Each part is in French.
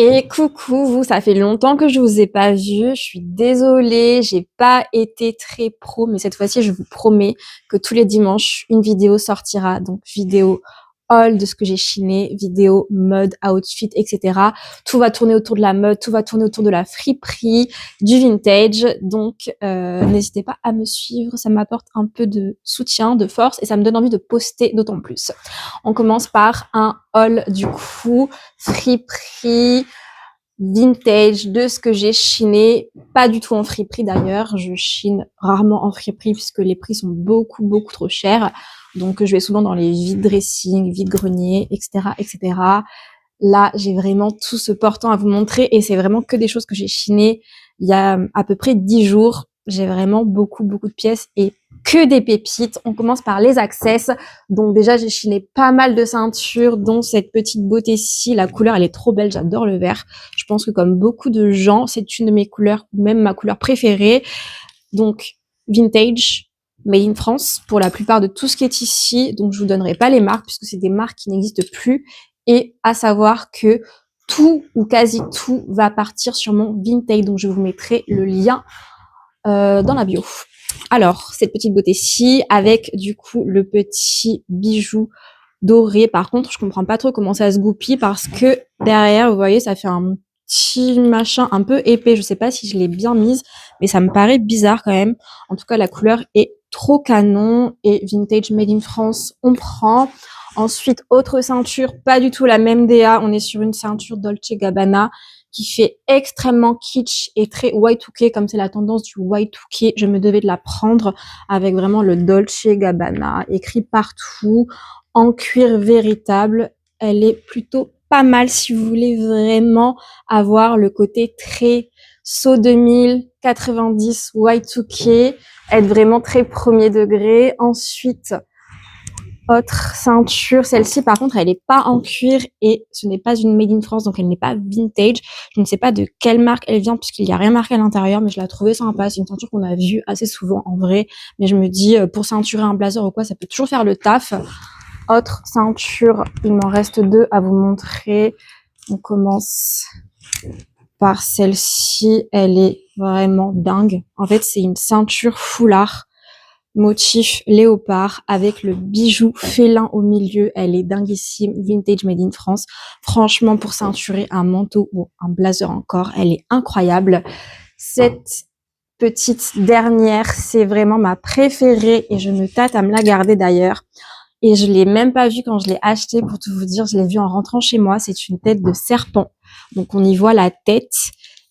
Et coucou, vous, ça fait longtemps que je vous ai pas vu. Je suis désolée, j'ai pas été très pro, mais cette fois-ci, je vous promets que tous les dimanches, une vidéo sortira. Donc, vidéo haul de ce que j'ai chiné, vidéo mode, outfit, etc. Tout va tourner autour de la mode, tout va tourner autour de la friperie, du vintage. Donc, n'hésitez pas à me suivre. Ça m'apporte un peu de soutien, de force, et ça me donne envie de poster d'autant plus. On commence par un haul du coup, friperie, vintage de ce que j'ai chiné, pas du tout en friperie d'ailleurs, je chine rarement en friperie puisque les prix sont beaucoup trop chers, donc je vais souvent dans les vides dressing, vides greniers, etc., etc. Là, j'ai vraiment tout ce portant à vous montrer et c'est vraiment que des choses que j'ai chinées il y a à peu près 10 jours. J'ai vraiment beaucoup de pièces et que des pépites. On commence par les access. Donc déjà, j'ai chiné pas mal de ceintures, dont cette petite beauté-ci. La couleur, elle est trop belle. J'adore le vert. Je pense que comme beaucoup de gens, c'est une de mes couleurs, ou même ma couleur préférée. Donc, vintage, made in France, pour la plupart de tout ce qui est ici. Donc, je vous donnerai pas les marques, puisque c'est des marques qui n'existent plus. Et à savoir que tout ou quasi tout va partir sur mon vintage. Donc, je vous mettrai le lien dans la bio. Alors, cette petite beauté-ci, avec du coup le petit bijou doré. Par contre, je comprends pas trop comment ça se goupille parce que derrière, vous voyez, ça fait un petit machin un peu épais. Je sais pas si je l'ai bien mise, mais ça me paraît bizarre quand même. En tout cas, la couleur est trop canon et vintage made in France, on prend. Ensuite, autre ceinture, pas du tout la même DA. On est sur une ceinture Dolce Gabbana qui fait extrêmement kitsch et très Y2K, comme c'est la tendance du Y2K. Je me devais de la prendre avec vraiment le Dolce Gabbana écrit partout, en cuir véritable. Elle est plutôt pas mal si vous voulez vraiment avoir le côté très saut 2000, 90, Y2K, être vraiment très premier degré. Ensuite, autre ceinture, celle-ci par contre elle n'est pas en cuir et ce n'est pas une made in France, donc elle n'est pas vintage. Je ne sais pas de quelle marque elle vient puisqu'il n'y a rien marqué à l'intérieur, mais je la trouvais sympa. C'est une ceinture qu'on a vue assez souvent en vrai, mais je me dis pour ceinturer un blazer ou quoi, ça peut toujours faire le taf. Autre ceinture, il m'en reste deux à vous montrer. On commence par celle-ci, elle est vraiment dingue. En fait, c'est une ceinture foulard motif léopard avec le bijou félin au milieu. Elle est dinguissime, vintage made in France. Franchement, pour ceinturer un manteau ou un blazer encore, elle est incroyable. Cette petite dernière, c'est vraiment ma préférée et je me tâte à me la garder d'ailleurs. Et je l'ai même pas vue quand je l'ai achetée, pour tout vous dire. Je l'ai vue en rentrant chez moi. C'est une tête de serpent. Donc, on y voit la tête.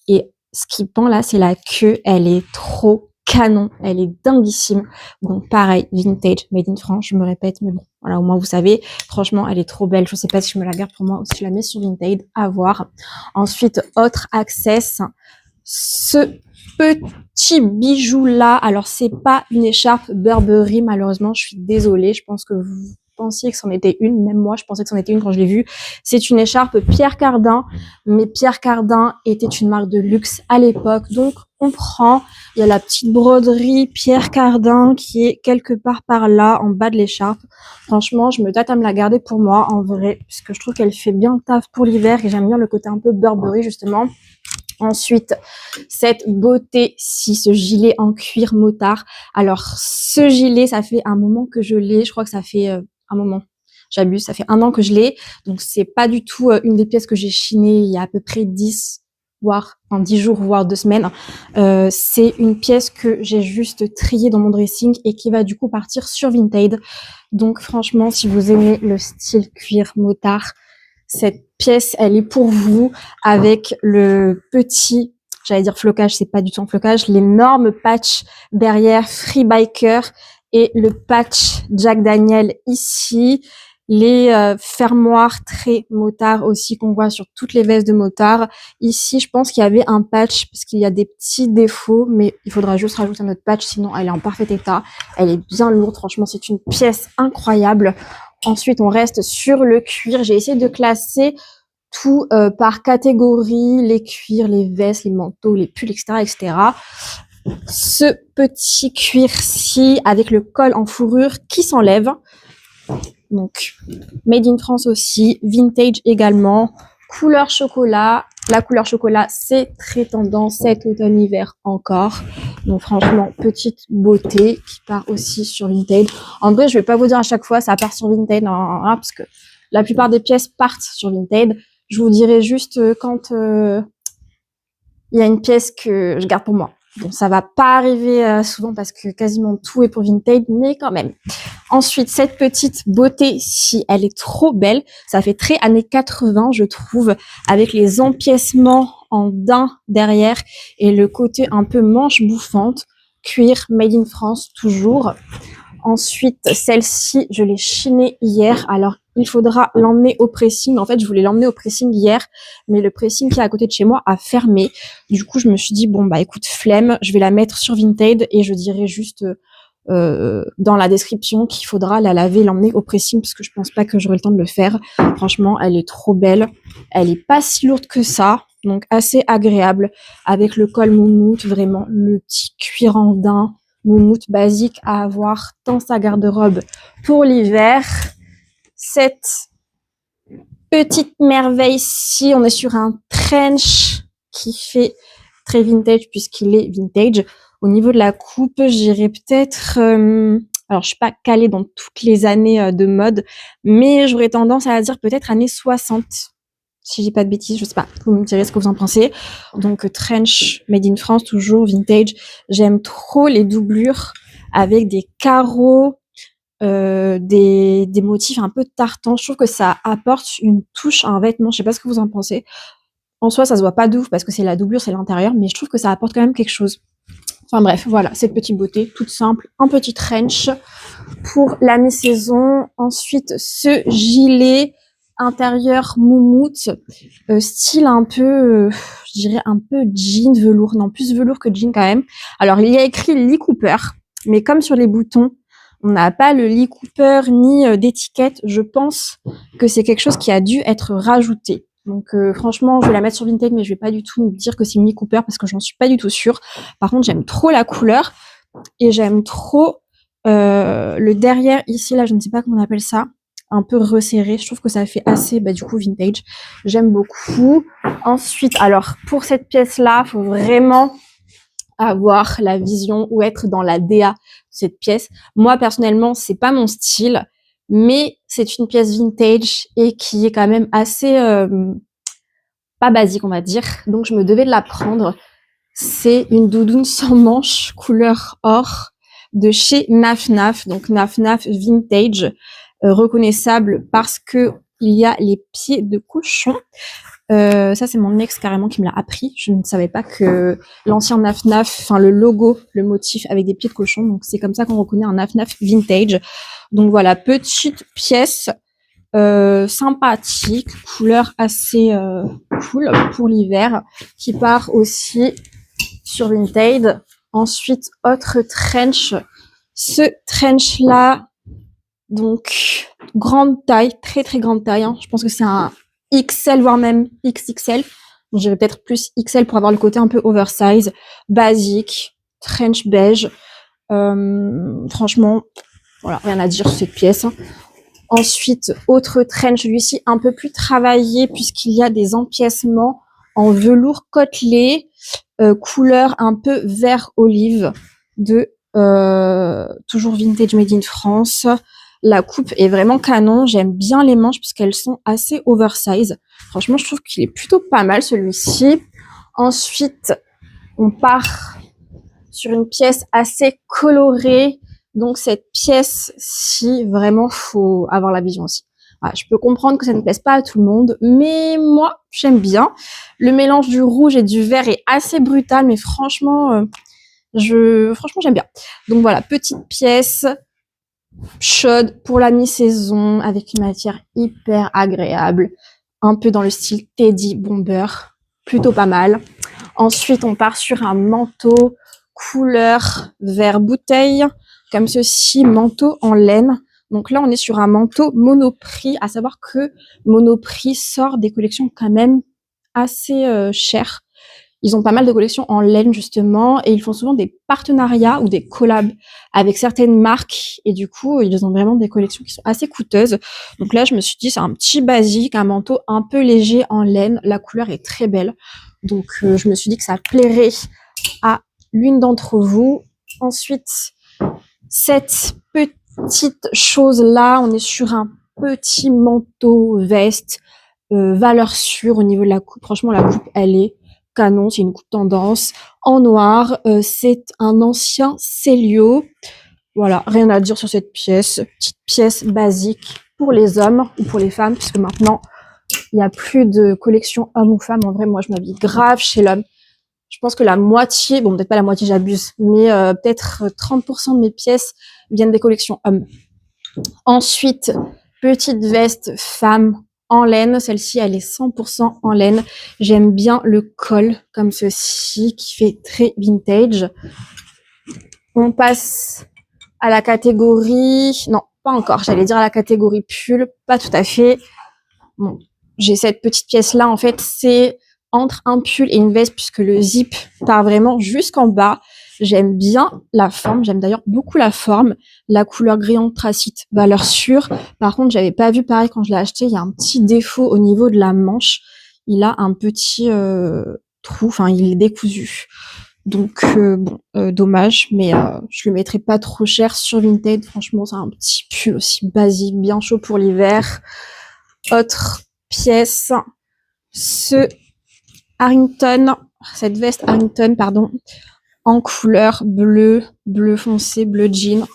Et ce qui pend là, c'est la queue. Elle est trop canon. Elle est dinguissime. Donc, pareil, vintage, made in France. Je me répète, mais bon, voilà, au moins vous savez. Franchement, elle est trop belle. Je sais pas si je me la garde pour moi ou si je la mets sur vintage. À voir. Ensuite, autre access. Ce petit bijou là, alors c'est pas une écharpe Burberry, malheureusement, je suis désolée, je pense que vous pensiez que c'en était une, même moi je pensais que c'en était une quand je l'ai vue. C'est une écharpe Pierre Cardin, mais Pierre Cardin était une marque de luxe à l'époque, donc on prend. Il y a la petite broderie Pierre Cardin qui est quelque part par là en bas de l'écharpe. Franchement, je me tâte à me la garder pour moi en vrai, puisque je trouve qu'elle fait bien le taf pour l'hiver et j'aime bien le côté un peu Burberry justement. Ensuite, cette beauté-ci, ce gilet en cuir motard. Alors, ce gilet, ça fait un moment que je l'ai. Je crois que ça fait un moment. J'abuse, ça fait 1 an que je l'ai. Donc, c'est pas du tout une des pièces que j'ai chinées il y a à peu près 10 jours, voire 2 semaines. C'est une pièce que j'ai juste triée dans mon dressing et qui va du coup partir sur Vinted. Donc, franchement, si vous aimez le style cuir motard, cette pièce, elle est pour vous avec le petit, j'allais dire flocage, c'est pas du tout un flocage, l'énorme patch derrière Free Biker et le patch Jack Daniel ici, les fermoirs très motards aussi qu'on voit sur toutes les vestes de motards. Ici, je pense qu'il y avait un patch parce qu'il y a des petits défauts, mais il faudra juste rajouter un autre patch, sinon elle est en parfait état. Elle est bien lourde, franchement, c'est une pièce incroyable. Ensuite, on reste sur le cuir. J'ai essayé de classer tout par catégorie, les cuirs, les vestes, les manteaux, les pulls, etc., etc. Ce petit cuir-ci avec le col en fourrure qui s'enlève. Donc, made in France aussi, vintage également, couleur chocolat. La couleur chocolat, c'est très tendance cet automne-hiver encore. Donc franchement, petite beauté qui part aussi sur Vinted. En vrai, je vais pas vous dire à chaque fois, ça part sur Vinted, parce que la plupart des pièces partent sur Vinted. Je vous dirai juste quand il y a une pièce que je garde pour moi. Bon, ça va pas arriver souvent parce que quasiment tout est pour Vinted, mais quand même. Ensuite, cette petite beauté-ci, elle est trop belle. Ça fait très années 80, je trouve, avec les empiècements en daim derrière et le côté un peu manche bouffante. Cuir, made in France, toujours. Ensuite, celle-ci, je l'ai chinée hier. Alors, il faudra l'emmener au pressing. En fait, je voulais l'emmener au pressing hier, mais le pressing qui est à côté de chez moi a fermé. Du coup, je me suis dit, bon, bah écoute, flemme, je vais la mettre sur Vinted et je dirai juste dans la description qu'il faudra la laver, l'emmener au pressing parce que je pense pas que j'aurai le temps de le faire. Franchement, elle est trop belle. Elle est pas si lourde que ça, donc assez agréable avec le col moumoute, vraiment le petit cuir en daim moumoute basique à avoir dans sa garde-robe pour l'hiver. Cette petite merveille-ci, on est sur un trench qui fait très vintage puisqu'il est vintage. Au niveau de la coupe, j'irais peut-être... alors, je suis pas calée dans toutes les années de mode, mais j'aurais tendance à dire peut-être années 60. Si j'ai pas de bêtises, je sais pas. Vous me direz ce que vous en pensez. Donc, trench, made in France, toujours vintage. J'aime trop les doublures avec des carreaux, des motifs un peu tartans. Je trouve que ça apporte une touche à un vêtement. Je sais pas ce que vous en pensez. En soi, ça se voit pas de ouf parce que c'est la doublure, c'est l'intérieur, mais je trouve que ça apporte quand même quelque chose. Enfin bref, voilà, cette petite beauté, toute simple, un petit trench pour la mi-saison. Ensuite, ce gilet intérieur moumoute, style un peu, je dirais un peu jean velours, non plus velours que jean quand même. Alors il y a écrit Lee Cooper, mais comme sur les boutons, on n'a pas le Lee Cooper ni d'étiquette, je pense que c'est quelque chose qui a dû être rajouté. Donc franchement, je vais la mettre sur Vinted, mais je vais pas du tout me dire que c'est une Lee Cooper parce que j'en suis pas du tout sûre. Par contre, j'aime trop la couleur et j'aime trop le derrière ici, là, je ne sais pas comment on appelle ça, un peu resserré. Je trouve que ça fait assez, du coup, vintage. J'aime beaucoup. Ensuite, alors, pour cette pièce-là, faut vraiment avoir la vision ou être dans la DA de cette pièce. Moi, personnellement, c'est pas mon style, mais c'est une pièce vintage et qui est quand même assez pas basique, on va dire. Donc, je me devais de la prendre. C'est une doudoune sans manches, couleur or, de chez Naf Naf. Donc, Naf Naf Vintage, reconnaissable parce que il y a les pieds de cochon. Ça, c'est mon ex carrément qui me l'a appris. Je ne savais pas que l'ancien Naf Naf, enfin le logo, le motif avec des pieds de cochon. Donc, c'est comme ça qu'on reconnaît un Naf Naf Vintage. Donc, voilà, petite pièce sympathique, couleur assez cool pour l'hiver, qui part aussi sur Vinted. Ensuite, autre trench. Ce trench-là, donc, grande taille, très très grande taille. Hein. Je pense que c'est un XL, voire même XXL. Donc, j'irais peut-être plus XL pour avoir le côté un peu oversize, basique, trench beige. Franchement, voilà, rien à dire sur cette pièce. Ensuite, autre trench, celui-ci un peu plus travaillé puisqu'il y a des empiècements en velours côtelé, couleur un peu vert olive de toujours vintage made in France. La coupe est vraiment canon. J'aime bien les manches puisqu'elles sont assez oversize. Franchement, je trouve qu'il est plutôt pas mal celui-ci. Ensuite, on part sur une pièce assez colorée. Donc cette pièce-ci, vraiment, faut avoir la vision aussi. Voilà, je peux comprendre que ça ne plaise pas à tout le monde, mais moi, j'aime bien. Le mélange du rouge et du vert est assez brutal, mais franchement, franchement, j'aime bien. Donc voilà, petite pièce chaude pour la mi-saison avec une matière hyper agréable, un peu dans le style Teddy Bomber, plutôt pas mal. Ensuite, on part sur un manteau couleur vert bouteille, comme ceci, manteau en laine. Donc là, on est sur un manteau Monoprix, à savoir que Monoprix sort des collections quand même assez chères. Ils ont pas mal de collections en laine justement et ils font souvent des partenariats ou des collabs avec certaines marques et du coup ils ont vraiment des collections qui sont assez coûteuses. Donc là je me suis dit c'est un petit basique, un manteau un peu léger en laine, la couleur est très belle. Donc je me suis dit que ça plairait à l'une d'entre vous. Ensuite cette petite chose là, on est sur un petit manteau veste valeur sûre au niveau de la coupe. Franchement la coupe elle est canon, c'est une coupe tendance en noir, c'est un ancien Célio. Voilà, rien à dire sur cette pièce, petite pièce basique pour les hommes ou pour les femmes, puisque maintenant il n'y a plus de collection homme ou femme. En vrai, moi je m'habille grave chez l'homme. Je pense que la moitié, bon peut-être pas la moitié, j'abuse, mais peut-être 30% de mes pièces viennent des collections hommes. Ensuite, petite veste femme en laine. Celle-ci, elle est 100% en laine. J'aime bien le col comme ceci qui fait très vintage. On passe à la catégorie... Non, pas encore. J'allais dire à la catégorie pull. Pas tout à fait. Bon, j'ai cette petite pièce-là. En fait, c'est entre un pull et une veste puisque le zip part vraiment jusqu'en bas. J'aime bien la forme, j'aime d'ailleurs beaucoup la forme, la couleur gris anthracite, valeur sûre. Par contre, j'avais pas vu pareil quand je l'ai acheté, il y a un petit défaut au niveau de la manche. Il a un petit trou, enfin il est décousu. Donc dommage, mais je le mettrai pas trop cher sur Vinted. Franchement, c'est un petit pull aussi basique, bien chaud pour l'hiver. Autre pièce, cette veste Harrington, pardon, en couleur bleu foncé, bleu jean.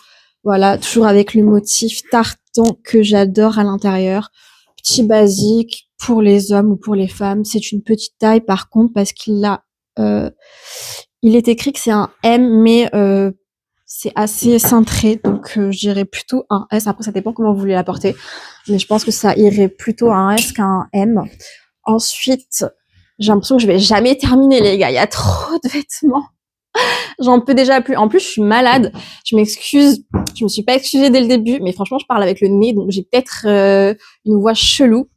Voilà, toujours avec le motif tartan que j'adore à l'intérieur. Petit basique pour les hommes ou pour les femmes. C'est une petite taille par contre parce qu'il a, il est écrit que c'est un M, mais c'est assez cintré, donc je dirais plutôt un S. Après, ça dépend comment vous voulez la porter, mais je pense que ça irait plutôt à un S qu'à un M. Ensuite, j'ai l'impression que je vais jamais terminer, les gars. Il y a trop de vêtements. J'en peux déjà plus. En plus, je suis malade. Je m'excuse. Je me suis pas excusée dès le début, mais franchement, je parle avec le nez, donc j'ai peut-être une voix chelou.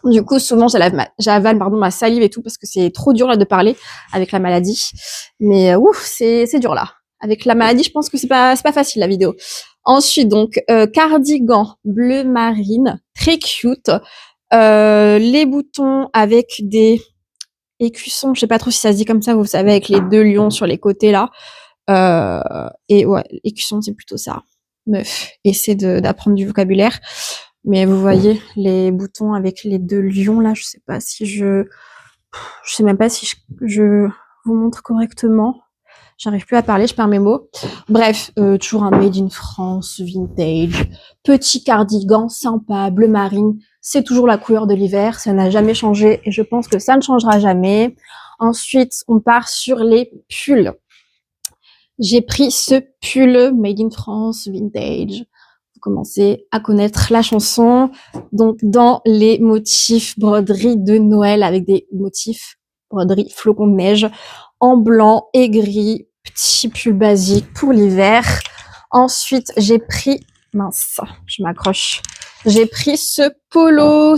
Du coup, souvent, j'avale ma salive et tout parce que c'est trop dur là de parler avec la maladie. Mais ouf, c'est dur là. Avec la maladie, je pense que c'est pas facile la vidéo. Ensuite, donc cardigan bleu marine, très cute. Les boutons avec des écussons, je sais pas trop si ça se dit comme ça, vous savez, avec les deux lions sur les côtés là. Et ouais, écusson, c'est plutôt ça. Meuf, essaie d'apprendre du vocabulaire. Mais vous voyez, les boutons avec les deux lions là, je sais pas si je sais même pas si je vous montre correctement. J'arrive plus à parler, je perds mes mots. Bref, toujours un made in France, vintage. Petit cardigan sympa, bleu marine. C'est toujours la couleur de l'hiver, ça n'a jamais changé et je pense que ça ne changera jamais. Ensuite, on part sur les pulls. J'ai pris ce pull made in France, vintage. Vous commencez à connaître la chanson. Donc, dans les motifs broderie de Noël avec des motifs broderie flocons de neige en blanc et gris, petit pull basique pour l'hiver. Ensuite, j'ai pris, mince, je m'accroche. J'ai pris ce polo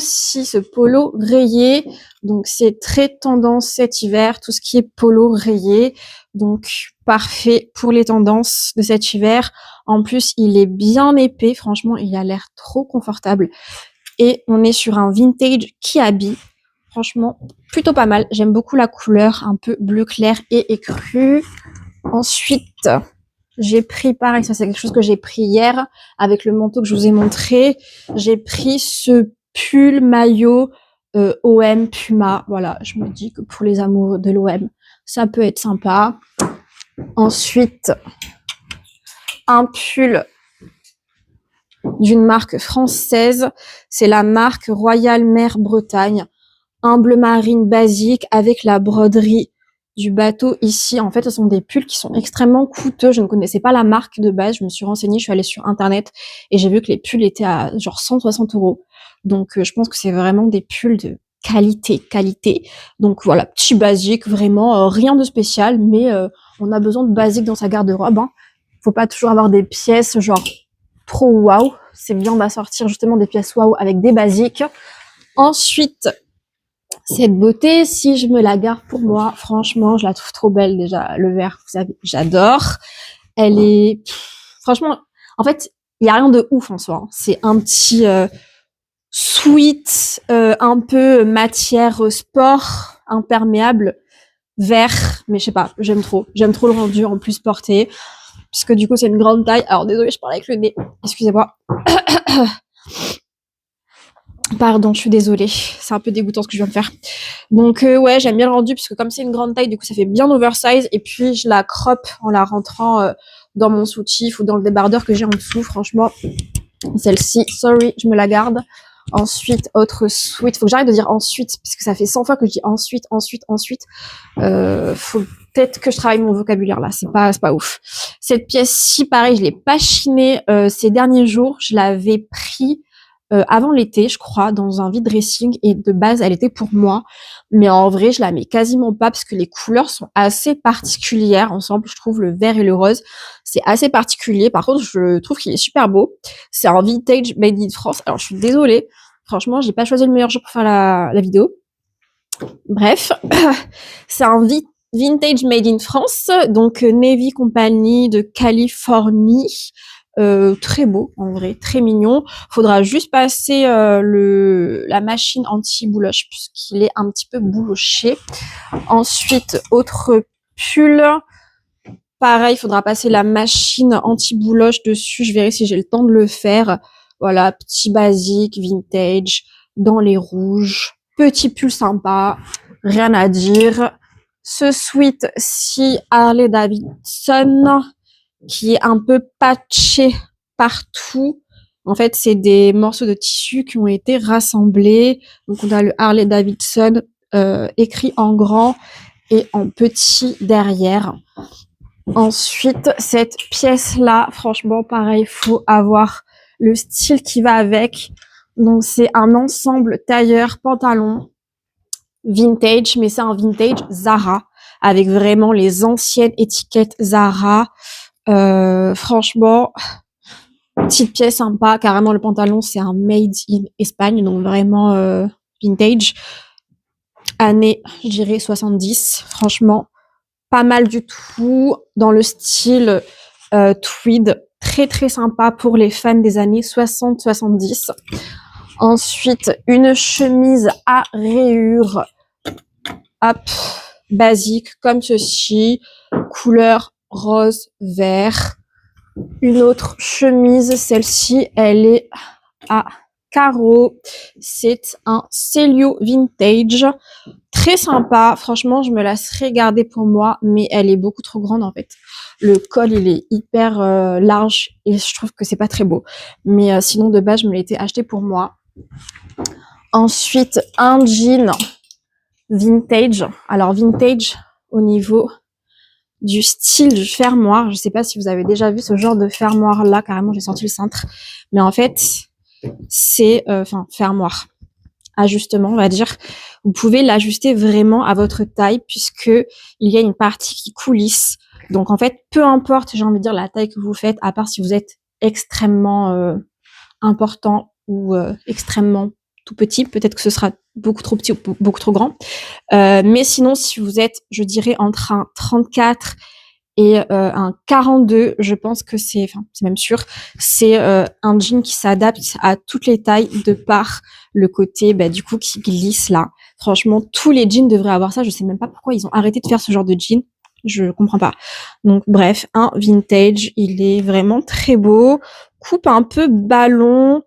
rayé. Donc, c'est très tendance cet hiver, tout ce qui est polo rayé. Donc, parfait pour les tendances de cet hiver. En plus, il est bien épais. Franchement, il a l'air trop confortable. Et on est sur un vintage qui habille. Franchement, plutôt pas mal. J'aime beaucoup la couleur, un peu bleu clair et écru. Ensuite, j'ai pris, pareil, ça c'est quelque chose que j'ai pris hier avec le manteau que je vous ai montré. J'ai pris ce pull maillot OM Puma. Voilà, je me dis que pour les amoureux de l'OM, ça peut être sympa. Ensuite, un pull d'une marque française. C'est la marque Royal Mer Bretagne. Un bleu marine basique avec la broderie du bateau ici. En fait, ce sont des pulls qui sont extrêmement coûteux. Je ne connaissais pas la marque de base. Je me suis renseignée, je suis allée sur Internet et j'ai vu que les pulls étaient à genre 160 €. Donc, je pense que c'est vraiment des pulls de qualité. Donc, voilà, petit basique, vraiment rien de spécial, mais on a besoin de basique dans sa garde-robe. Hein. Faut pas toujours avoir des pièces genre trop waouh. C'est bien d'assortir justement des pièces waouh avec des basiques. Ensuite, Cette beauté, si je me la garde pour moi, franchement, je la trouve trop belle déjà. Le vert, vous savez, j'adore. Elle est, franchement, en fait, il y a rien de ouf en soi, hein. C'est un petit sweat, un peu matière sport, imperméable, vert, mais je sais pas, j'aime trop. J'aime trop le rendu en plus porté, puisque du coup c'est une grande taille. Alors désolée, je parle avec le nez, excusez-moi. Pardon, je suis désolée. C'est un peu dégoûtant ce que je viens de faire. Donc ouais, j'aime bien le rendu puisque comme c'est une grande taille, du coup ça fait bien oversize. Et puis je la crop en la rentrant dans mon soutif ou dans le débardeur que j'ai en dessous. Franchement, celle-ci, sorry, je me la garde. Ensuite, autre sweat. Faut que j'arrête de dire ensuite parce que ça fait 100 fois que je dis ensuite. Faut peut-être que je travaille mon vocabulaire là. C'est pas ouf. Cette pièce-ci, pareil, je l'ai pas chinée ces derniers jours. Je l'avais pris avant l'été, je crois, dans un vide dressing et de base, elle était pour moi. Mais en vrai, je la mets quasiment pas parce que les couleurs sont assez particulières ensemble. Je trouve le vert et le rose, c'est assez particulier. Par contre, je trouve qu'il est super beau. C'est un vintage made in France. Alors, je suis désolée. Franchement, j'ai pas choisi le meilleur jour pour faire la vidéo. Bref, c'est un vintage made in France, donc Navy Company de Californie. Très beau en vrai, très mignon. Faudra juste passer la machine anti-bouloche puisqu'il est un petit peu bouloché. Ensuite, autre pull. Pareil, il faudra passer la machine anti-bouloche dessus. Je verrai si j'ai le temps de le faire. Voilà, petit basique, vintage, dans les rouges. Petit pull sympa, rien à dire. Ce sweat, si Harley Davidson, qui est un peu patché partout. En fait, c'est des morceaux de tissu qui ont été rassemblés. Donc, on a le Harley Davidson écrit en grand et en petit derrière. Ensuite, cette pièce-là, franchement, pareil, faut avoir le style qui va avec. Donc, c'est un ensemble tailleur-pantalon vintage, mais c'est un vintage Zara, avec vraiment les anciennes étiquettes Zara. Franchement, petite pièce sympa. Carrément, le pantalon, c'est un made in Espagne, donc vraiment vintage. Année, je dirais 70. Franchement, pas mal du tout. Dans le style tweed. Très, très sympa pour les fans des années 60-70. Ensuite, une chemise à rayures. Hop, basique, comme ceci. Couleur rose, vert. Une autre chemise, celle-ci, elle est à carreaux. C'est un Celio vintage. Très sympa. Franchement, je me la serais gardée pour moi, mais elle est beaucoup trop grande en fait. Le col, il est hyper large et je trouve que c'est pas très beau. Mais sinon, de base, je me l'étais acheté pour moi. Ensuite, un jean vintage. Alors, vintage au niveau du style du fermoir. Je sais pas si vous avez déjà vu ce genre de fermoir là, carrément j'ai senti le cintre. Mais en fait, c'est fermoir. Ajustement, on va dire. Vous pouvez l'ajuster vraiment à votre taille puisque il y a une partie qui coulisse. Donc en fait, peu importe, j'ai envie de dire la taille que vous faites, à part si vous êtes extrêmement important ou extrêmement tout petit, peut-être que ce sera beaucoup trop petit ou beaucoup trop grand. Mais sinon, si vous êtes, je dirais, entre un 34 et un 42, je pense que c'est même sûr, c'est un jean qui s'adapte à toutes les tailles de par le côté du coup qui glisse là. Franchement, tous les jeans devraient avoir ça. Je sais même pas pourquoi ils ont arrêté de faire ce genre de jean. Je comprends pas. Donc bref, un vintage, il est vraiment très beau. Coupe un peu ballon,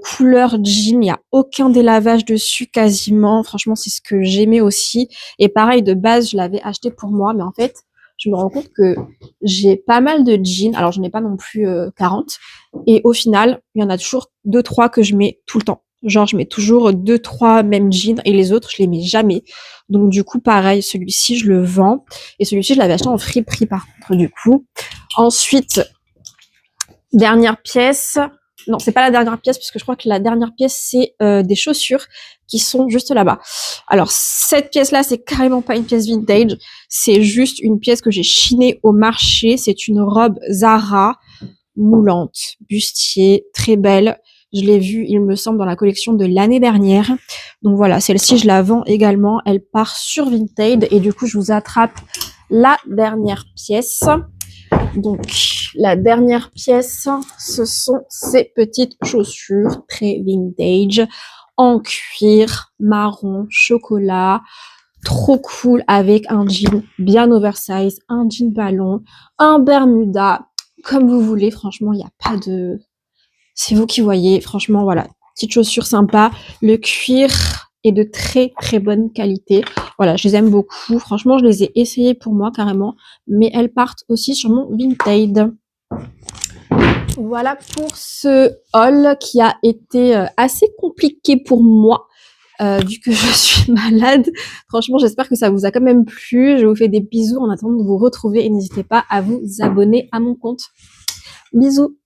couleur jean, il n'y a aucun délavage dessus quasiment. Franchement, c'est ce que j'aimais aussi. Et pareil, de base, je l'avais acheté pour moi, mais en fait, je me rends compte que j'ai pas mal de jeans. Alors, je n'ai pas non plus 40. Et au final, il y en a toujours 2-3 que je mets tout le temps. Genre, je mets toujours 2-3 mêmes jeans et les autres, je les mets jamais. Donc, du coup, pareil, celui-ci, je le vends. Et celui-ci, je l'avais acheté en friperie, par contre, du coup. Ensuite, dernière pièce. Non, c'est pas la dernière pièce, puisque je crois que la dernière pièce, c'est des chaussures qui sont juste là-bas. Alors, cette pièce-là, c'est carrément pas une pièce vintage. C'est juste une pièce que j'ai chinée au marché. C'est une robe Zara, moulante, bustier, très belle. Je l'ai vue, il me semble, dans la collection de l'année dernière. Donc voilà, celle-ci, je la vends également. Elle part sur Vinted et du coup, je vous attrape la dernière pièce. Donc, la dernière pièce, ce sont ces petites chaussures très vintage en cuir marron chocolat. Trop cool avec un jean bien oversize, un jean ballon, un bermuda, comme vous voulez. Franchement, il n'y a pas de... C'est vous qui voyez. Franchement, voilà. Petite chaussure sympa. Le cuir est de très très bonne qualité. Voilà, je les aime beaucoup. Franchement, je les ai essayées pour moi carrément. Mais elles partent aussi sur mon Vinted. Voilà pour ce haul qui a été assez compliqué pour moi. Vu que je suis malade. Franchement, j'espère que ça vous a quand même plu. Je vous fais des bisous en attendant de vous retrouver et n'hésitez pas à vous abonner à mon compte. Bisous!